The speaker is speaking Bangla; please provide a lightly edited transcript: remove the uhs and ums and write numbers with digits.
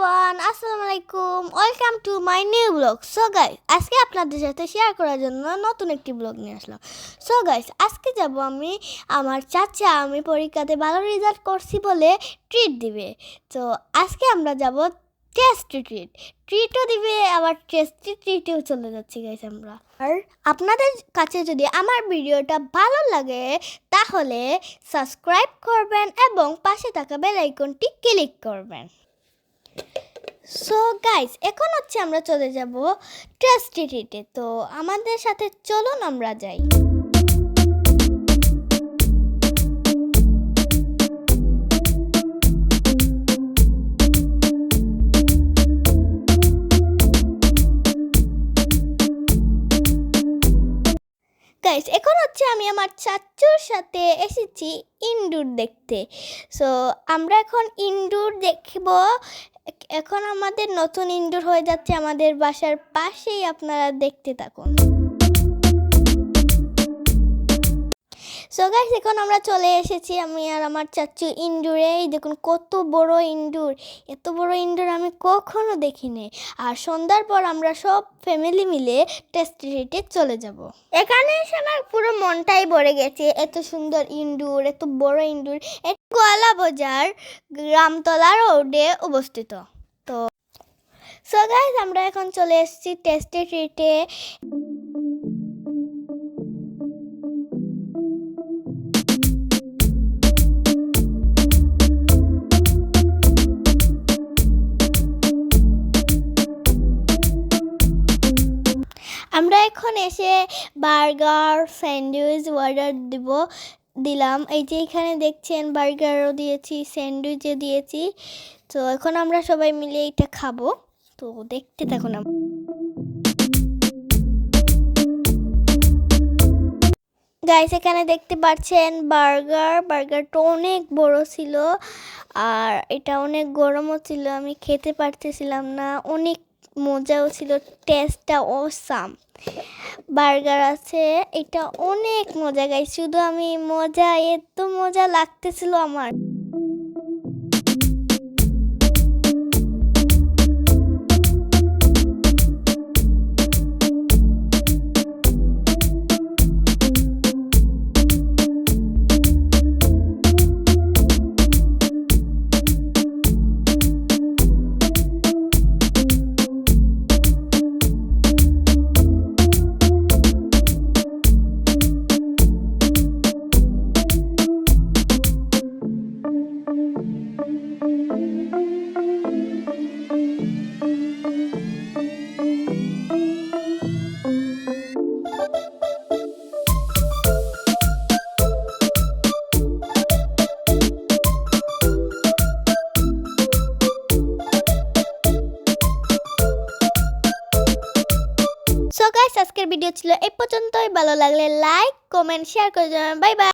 এভরিওয়ান, আসসালামু আলাইকুম। Welcome to my new blog. So guys, আজকে আপনাদের সাথে শেয়ার করার জন্য নতুন একটি ব্লগ নিয়ে আসলাম। সো গাইস, আজকে যাব আমি আমার চাচা আমি পরীক্ষাতে ভালো রেজাল্ট করছি বলে ট্রিট দিবে। তো আজকে আমরা যাব টেস্টি ট্রিটও দিবে, আবার টেস্টি ট্রিটেও চলে যাচ্ছি গাইস আমরা। আর আপনাদের কাছে যদি আমার ভিডিওটা ভালো লাগে তাহলে সাবস্ক্রাইব করবেন এবং পাশে থাকা বেল আইকনটি ক্লিক করবেন। সো গাইস, এখন হচ্ছে আমরা চলে যাব টেস্টি ট্রিটে। তো আমাদের সাথে চলুন আমরা যাই। গাইস, এখন হচ্ছে আমি আমার চাচুর সাথে এসেছি ইনডোর দেখতে। সো আমরা এখন ইনডোর দেখব। এখন আমাদের নতুন ইনডোর হয়ে যাচ্ছে আমাদের বাসার পাশেই, আপনারা দেখতে থাকুন। সো গাইস, এখন আমরা চলে এসেছি আমি আর আমার চাচু ইনডোরে। দেখুন কত বড় ইনডোর, এত বড় ইনডোর আমি কখনো দেখিনি। আর সন্ধ্যার পর আমরা সব ফ্যামিলি মিলে টেস্টি ট্রিটে চলে যাব। এখানে এসে আমার পুরো মনটাই ভরে গেছে, এত সুন্দর ইনডোর, এত বড় ইনডোর। গোয়ালা বাজার গ্রামতলা রোডে অবস্থিত। তো সো গাইস, আমরা এখন চলে এসেছি টেস্টি ট্রিটে। আমরা এখন এসে বার্গার স্যান্ডউইচ অর্ডার দিলাম। এই যে এখানে দেখছেন বার্গারও দিয়েছি, স্যান্ডউইচও দিয়েছি। তো এখন আমরা সবাই মিলে এটা খাবো। তো দেখতে থাকুন। গাইস, এখানে দেখতে পাচ্ছেন বার্গারটা অনেক বড় ছিল আর এটা অনেক গরমও ছিল, আমি খেতে পারতেছিলাম না। অনেক মজাও ছিল, টেস্টটা অসাম। বার্গার আছে, এটা অনেক মজা গাইস, শুধু আমি এত মজা লাগতেছিল আমার। সো গাইস, আজকের ভিডিও ছিল এই পর্যন্তই। ভালো লাগলে লাইক, কমেন্ট, শেয়ার করে যাবেন। Bye bye.